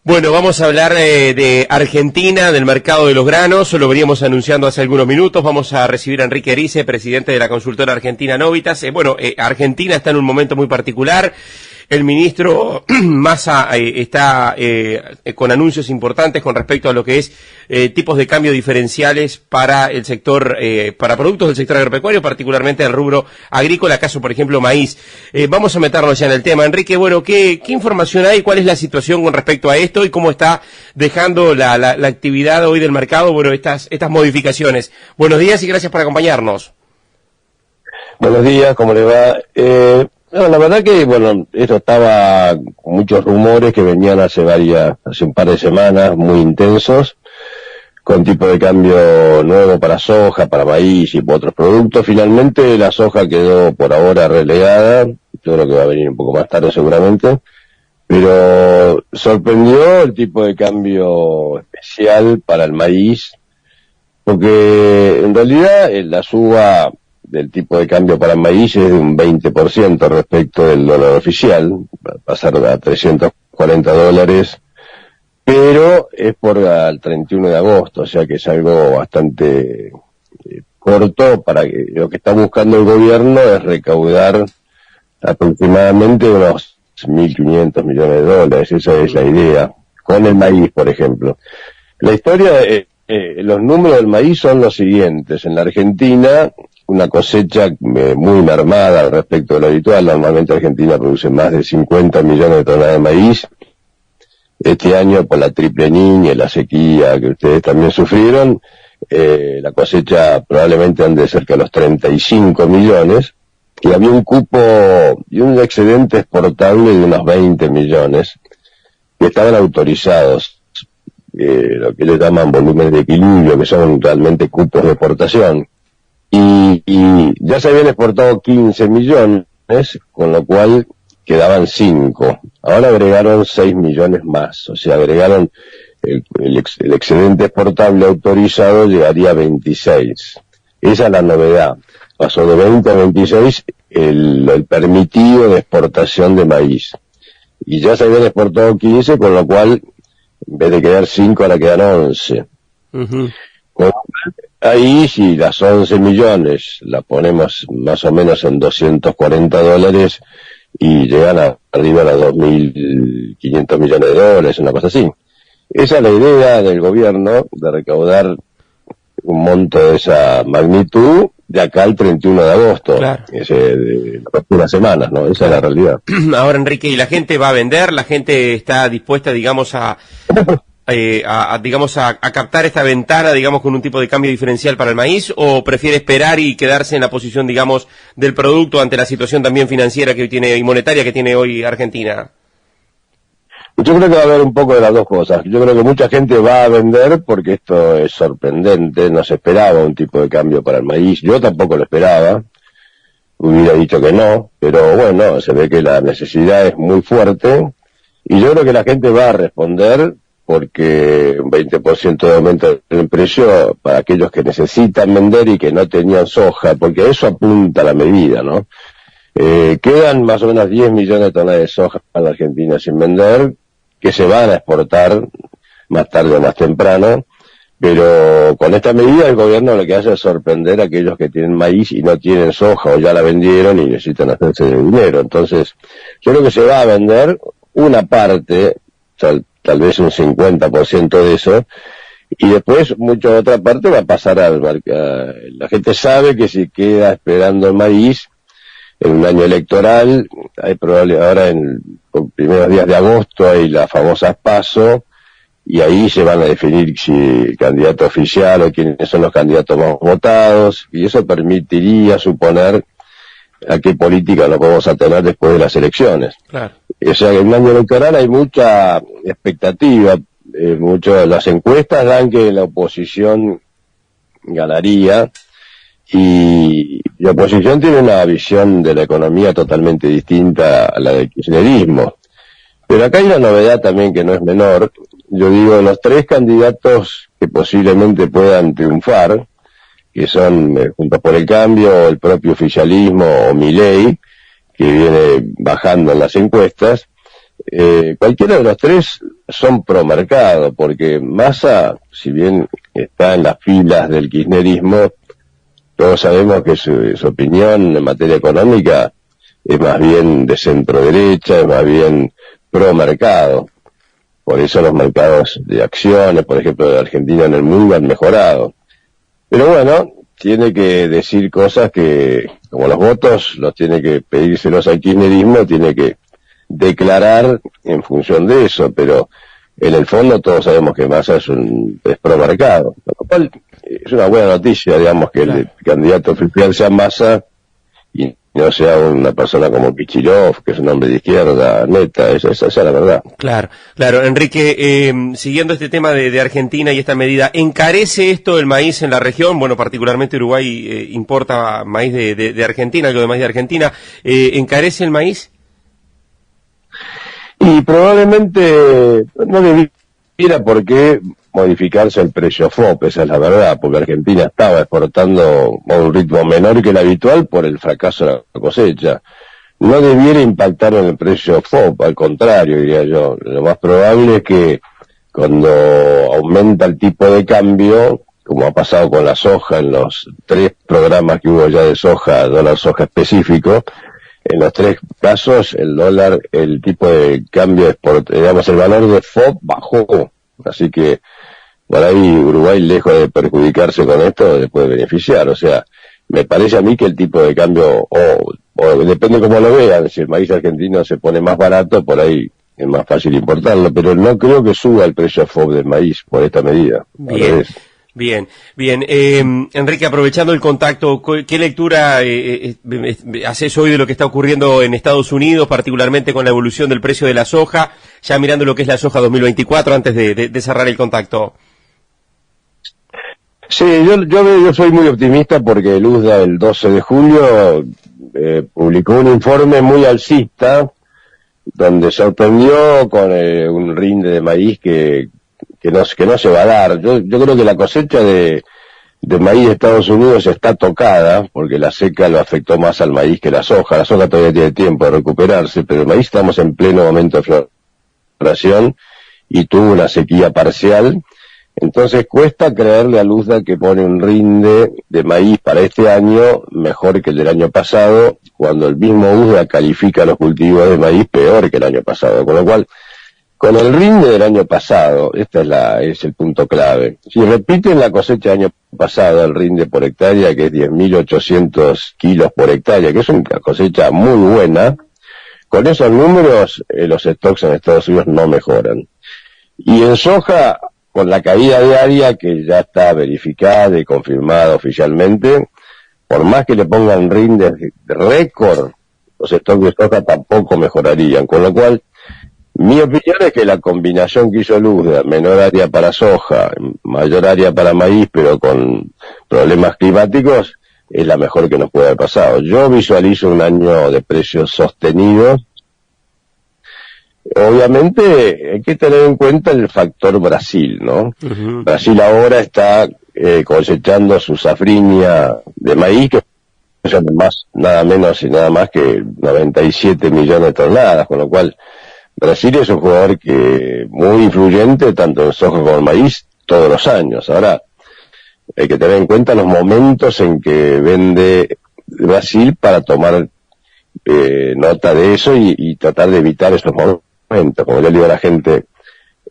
Bueno, vamos a hablar de Argentina, del mercado de los granos. Lo veníamos anunciando hace algunos minutos. Vamos a recibir a Enrique Erice, presidente de la consultora argentina Novitas. Argentina está en un momento muy particular. El ministro Massa está con anuncios importantes con respecto a lo que es tipos de cambio diferenciales para el sector, para productos del sector agropecuario, particularmente del rubro agrícola, caso por ejemplo maíz. Vamos a meternos ya en el tema. Enrique, bueno, ¿qué información hay? ¿Cuál es la situación con respecto a esto y cómo está dejando la actividad hoy del mercado, bueno, estas modificaciones? Buenos días y gracias por acompañarnos. Buenos días, ¿cómo le va? No, la verdad que, bueno, esto estaba con muchos rumores que venían hace un par de semanas muy intensos, con tipo de cambio nuevo para soja, para maíz y para otros productos. Finalmente la soja quedó por ahora relegada, yo creo que va a venir un poco más tarde seguramente, pero sorprendió el tipo de cambio especial para el maíz, porque en realidad la suba del tipo de cambio para el maíz es de un 20% respecto del dólar oficial, va a pasar a $340, pero es por el 31 de agosto, o sea que es algo bastante corto para que lo que está buscando el gobierno es recaudar aproximadamente unos 1.500 millones de dólares, esa es la idea, con el maíz, por ejemplo. La historia, los números del maíz son los siguientes: en la Argentina, una cosecha muy mermada respecto de lo habitual. Normalmente Argentina produce más de 50 millones de toneladas de maíz. Este año, por la triple niña y la sequía que ustedes también sufrieron, la cosecha probablemente ande cerca de los 35 millones, y había un cupo y un excedente exportable de unos 20 millones que estaban autorizados, lo que le llaman volúmenes de equilibrio, que son realmente cupos de exportación. Y ya se habían exportado 15 millones, con lo cual quedaban 5. Ahora agregaron 6 millones más, o sea, agregaron el excedente exportable autorizado, llegaría a 26. Esa es la novedad. Pasó de 20 a 26 el permitido de exportación de maíz. Y ya se habían exportado 15, con lo cual, en vez de quedar 5, ahora quedan 11. Uh-huh. Ahí, si las 11 millones la ponemos más o menos en $240 y llegan arriba a 2.500 millones de dólares, una cosa así. Esa es la idea del gobierno, de recaudar un monto de esa magnitud de acá al 31 de agosto, claro. De unas semanas, ¿no? Esa es la realidad. Ahora, Enrique, ¿y la gente va a vender? ¿La gente está dispuesta, digamos, a captar esta ventana, digamos, con un tipo de cambio diferencial para el maíz, o prefiere esperar y quedarse en la posición, digamos, del producto ante la situación también financiera que hoy tiene y monetaria que tiene hoy Argentina? Yo creo que va a haber un poco de las dos cosas. Yo creo que mucha gente va a vender porque esto es sorprendente, no se esperaba un tipo de cambio para el maíz, yo tampoco lo esperaba, hubiera dicho que no, pero bueno, se ve que la necesidad es muy fuerte y yo creo que la gente va a responder, porque un 20% de aumento en el precio para aquellos que necesitan vender y que no tenían soja, porque eso apunta a la medida, ¿no? Quedan más o menos 10 millones de toneladas de soja en la Argentina sin vender, que se van a exportar más tarde o más temprano, pero con esta medida el gobierno lo que hace es sorprender a aquellos que tienen maíz y no tienen soja, o ya la vendieron y necesitan hacerse de dinero. Entonces, yo creo que se va a vender una parte, tal vez un 50% de eso, y después mucha otra parte va a pasar al mercado. La gente sabe que si queda esperando el maíz en un año electoral, hay probable ahora en los primeros días de agosto hay las famosas PASO, y ahí se van a definir si el candidato oficial o quiénes son los candidatos más votados, y eso permitiría suponer a qué política nos vamos a tener después de las elecciones. Claro. O sea, en el año electoral hay mucha expectativa, las encuestas dan que la oposición ganaría, y la oposición tiene una visión de la economía totalmente distinta a la del kirchnerismo. Pero acá hay una novedad también que no es menor. Yo digo, los tres candidatos que posiblemente puedan triunfar, que son Juntos por el Cambio, el propio oficialismo o Milei, que viene bajando en las encuestas, cualquiera de los tres son pro mercado, porque Massa, si bien está en las filas del kirchnerismo, todos sabemos que su opinión en materia económica es más bien de centro derecha, es más bien pro mercado. Por eso los mercados de acciones, por ejemplo, de Argentina en el mundo han mejorado. Pero bueno, tiene que decir cosas que, como los votos, los tiene que pedírselos al kirchnerismo, tiene que declarar en función de eso, pero en el fondo todos sabemos que Massa es pro mercado, lo cual es una buena noticia, digamos, que el candidato oficial sea Massa y no sea una persona como Kicillof, que es un hombre de izquierda, neta, esa es la verdad. Claro, claro. Enrique, siguiendo este tema de Argentina y esta medida, ¿encarece esto el maíz en la región? Bueno, particularmente Uruguay importa maíz de Argentina, algo de maíz de Argentina. ¿Encarece el maíz? Y probablemente no debiera por qué modificarse el precio FOB, esa es la verdad, porque Argentina estaba exportando a un ritmo menor que el habitual por el fracaso de la cosecha. No debiera impactar en el precio FOB, al contrario, diría yo. Lo más probable es que cuando aumenta el tipo de cambio, como ha pasado con la soja en los 3 programas que hubo ya de soja, dólar soja específico, en los 3 casos el dólar, el tipo de cambio, digamos, el valor de FOB bajó. Así que por ahí Uruguay, lejos de perjudicarse con esto, le puede beneficiar. O sea, me parece a mí que el tipo de cambio, o depende cómo lo vean, si el maíz argentino se pone más barato, por ahí es más fácil importarlo, pero no creo que suba el precio FOB del maíz por esta medida. Bien. Bien, bien. Enrique, aprovechando el contacto, ¿qué lectura haces hoy de lo que está ocurriendo en Estados Unidos, particularmente con la evolución del precio de la soja, ya mirando lo que es la soja 2024, antes de cerrar el contacto? Sí, yo soy muy optimista porque el USDA el 12 de julio publicó un informe muy alcista, donde sorprendió con un rinde de maíz que no se va a dar. Yo creo que la cosecha de maíz de Estados Unidos está tocada, porque la seca lo afectó más al maíz que la soja. La soja todavía tiene tiempo de recuperarse, pero el maíz estamos en pleno momento de floración y tuvo una sequía parcial. Entonces cuesta creerle a USDA que pone un rinde de maíz para este año mejor que el del año pasado, cuando el mismo USDA califica los cultivos de maíz peor que el año pasado, con lo cual con el rinde del año pasado, es el punto clave. Si repiten la cosecha del año pasado, el rinde por hectárea, que es 10.800 kilos por hectárea, que es una cosecha muy buena, con esos números los stocks en Estados Unidos no mejoran. Y en soja, con la caída diaria que ya está verificada y confirmada oficialmente, por más que le pongan rindes de récord, los stocks de soja tampoco mejorarían, con lo cual mi opinión es que la combinación que hizo USDA, menor área para soja, mayor área para maíz, pero con problemas climáticos, es la mejor que nos puede haber pasado. Yo visualizo un año de precios sostenidos. Obviamente hay que tener en cuenta el factor Brasil, ¿no? Uh-huh. Brasil ahora está cosechando su safrinha de maíz, que es nada menos y nada más que 97 millones de toneladas, con lo cual Brasil es un jugador que muy influyente tanto en soja como en maíz todos los años. Ahora hay que tener en cuenta los momentos en que vende Brasil para tomar nota de eso y tratar de evitar esos momentos. Como yo le digo a la gente,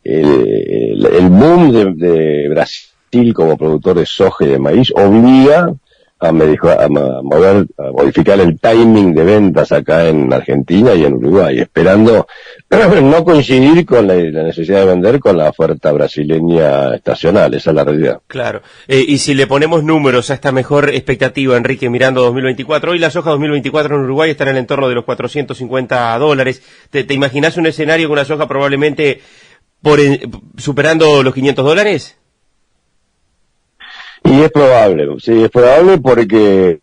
el boom de Brasil como productor de soja y de maíz obliga a modificar el timing de ventas acá en Argentina y en Uruguay, esperando no coincidir con la necesidad de vender con la oferta brasileña estacional. Esa es la realidad. Claro. Y si le ponemos números a esta mejor expectativa, Enrique, mirando 2024, hoy la soja 2024 en Uruguay está en el entorno de los $450. ¿Te imaginás un escenario con una soja probablemente superando los $500? Y es probable, sí, es probable porque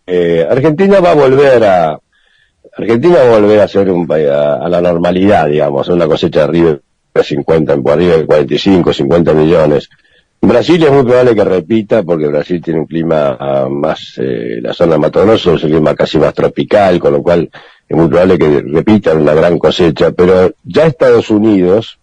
Argentina va a volver a ser un país a la normalidad, digamos, una cosecha arriba de 50, por arriba de 45, 50 millones. Brasil es muy probable que repita, porque Brasil tiene un clima más, la zona de Mato Grosso es un clima casi más tropical, con lo cual es muy probable que repitan una gran cosecha, pero ya Estados Unidos